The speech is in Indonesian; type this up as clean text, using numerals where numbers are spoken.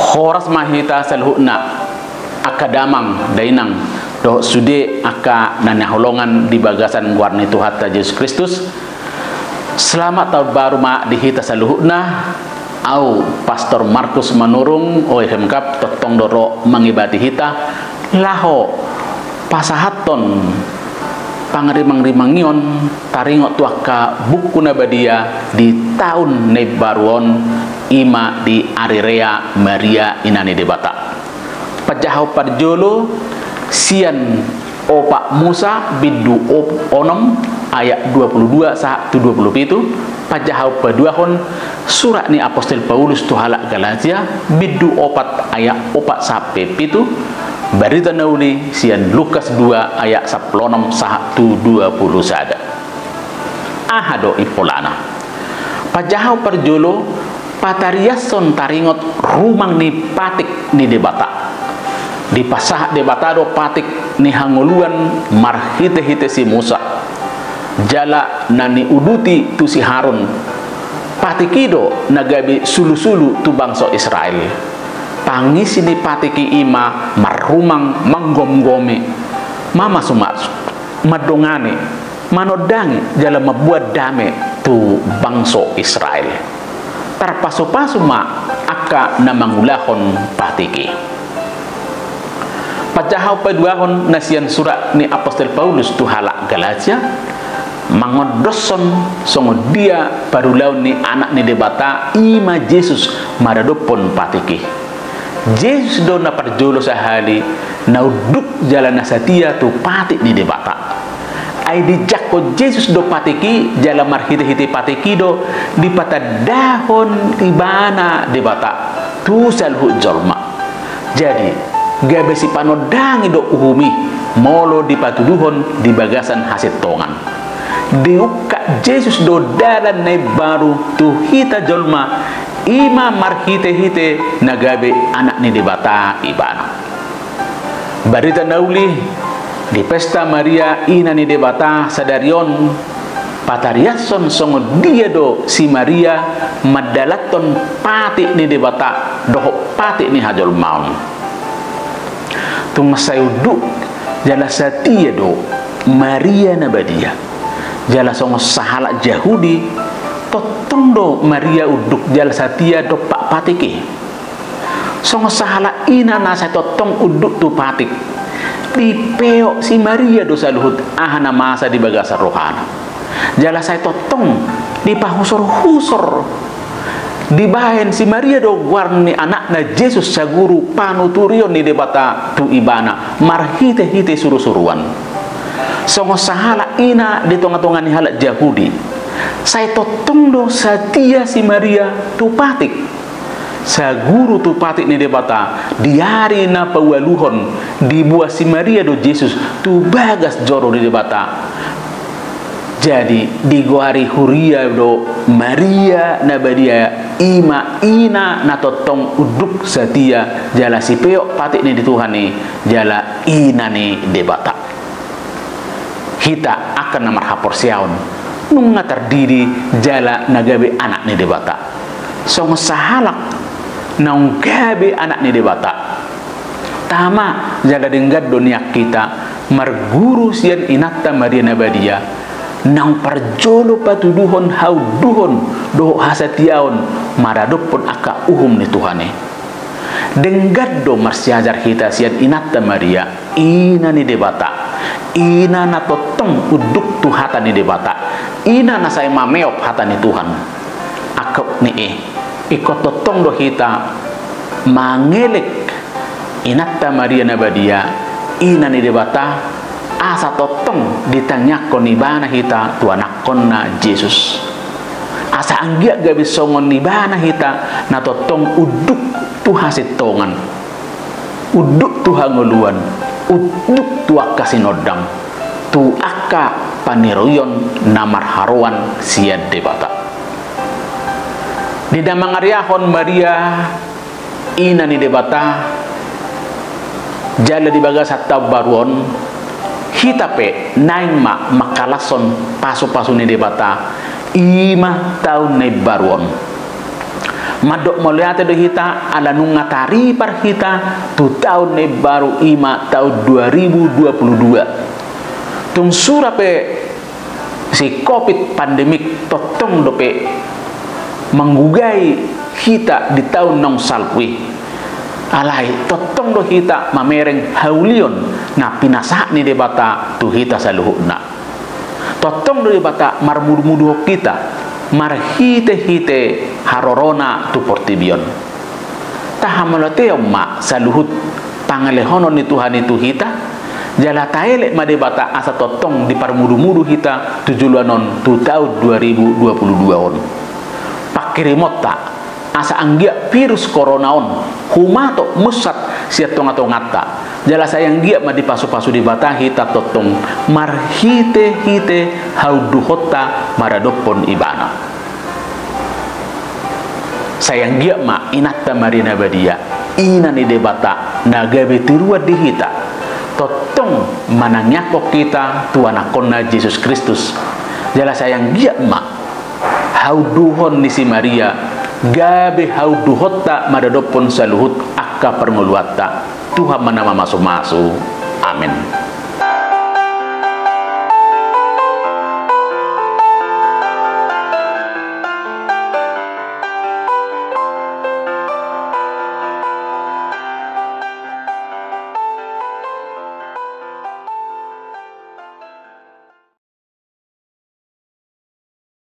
horas mahita salhuna akadamang dainang do sude aka nanaholongan di bagasan warni Tuhan Yesus Kristus. Selamat tahun baru ma dihita saluhuna au Pastor Markus Manurung OFMKAP totong doro mangibati hita laho pasahaton pangrimang-rimangion taringot tuaka buku nabadia di tahun nebaruon ima di Arirea Maria inani debata pajahau parjolo sian opak Musa bidu onom ayat 22 sah 27 pajahau paduahon surat ni Apostol Paulus tu halak Galatia bidu opat ayat opat sampai pitu berita nauli sian Lukas 2 ayat 16 sah 20 sada ahado ipolana pajahau perjolo patariason taringot rumang ni patik ni debata di pasah debatado patik ni hanguluan marhite-hite si Musa jala nani uduti tu si Harun patikido nagabi sulu-sulu tu bangsa Israel pangisi ni patiki ima marumang manggom-gome mama sumat madongane manodangi jala mabuat dame tu bangsa Israel tarpaso-paso ma aka namangulahon patiki pajahau paduahon nasian surat ni Apostol Paulus tu halak Galatia mangodoson songo dia parulau ni anak ni debata ima Yesus maradopon patiki Yesus do na parjolo sahali na uduk jalan nasatia tu patik ni debata ai di jakko Yesus do patiki jala marhite-hite patiki do di patadahon ibana debata tu salhu jolma jadi gabe si panodangi do uhumi molo di patuduhon di bagasan hasil tongan diuka Yesus do dalan ne baru tu hita jolma ima marhite-hite nagabe anak ni debata ibana barita nauli di pesta Maria ina ni debata sadarion patariason songo dia do si Maria madalaton pati ni debata doho pati ni hajol maun tumasayuduk jala satia do Maria nabadia jala songo sahala Yahudi totong do Maria uduk jala satia do pak patiki songo sahala ina nasa totong uduk tu patik di peok si Maria do saluhut ahana masa di bagasar rohana jala saya totong di pahusor-husor dibahen si Maria do warni anakna Yesus saguru panuturion ni debata tu ibana marhite-hite suru-suruan songo sahala ina di tonga-tonga ni halak Yahudi saya totong do satia si Maria tu patik saguru tu patik ni debata diari na pawaluhon dibuah si Maria do Yesus tu bagas joro di debata jadi di goari huria do Maria nabadia ima ina na totong uduk satia jala si peok patik ni di Tuhan ni jala ina ni debata kita akan namar hapor siaon nunga terdiri jala nagabe anak ni debata songo sahalak naung gabe anak ni debata tama jala denggad dunia kita marguru sian inatta Maria nabadia nang parjolo patuduhon hauduhon do hasatiaon maradopon aka uhum ni Tuhane denggad do marsiajar kita sian inatta Maria ina ni debata ina na totong uduk tu hata ni debata ina na say mameop hata ni Tuhan akap ni ikot totong do kita mangelek inatta Maria nabadia ina ni debata asa totong ditanyakon ibana hita tu anakon na Yesus asa anggia gabi songon ibana hita na totong uduk tu hasit tongan uduk tu hanguluan uduk tu akasinodang tu aka paniroyon namar haruan siad debata di damangariahon Maria ina ni debata jala di bagas hatta baruon hitape naing makalason paso-paso ni debata ima tahun ni baruon madok moliate do hita ala nungatari par hita tu tahun ne baru ima tahun 2022 tung surape si covid pandemik totong dope menggugai kita di tahun nong salkwi alai totong do hita mamereng haulion na pinasak ni debata tu hita saluhuna totong do debata marmudu-mudu kita marhite-hite harorona tu portibion tahamalote ma saluhut pangalehonon ni Tuhan itu hita jala taele madebata asa totong di parmudu-mudu hita tujulanon tu tahun 2022 on pakirimota asa anggia virus coronaon humato musat siatonga-tongata jala sayang dia ma dipasu-pasu di bata hita totong marhite-hite hauduhota maradopon ibana sayang dia ma inatta marina badia ina ni debata nagabe tirua di hita totong manangyako kita tuana konna Yesus Kristus jala sayang dia ma hauduhon ni si Maria gabe hauduhota madadopon saluhut akka permuluatta Tuhan manama masuk-masuk amin.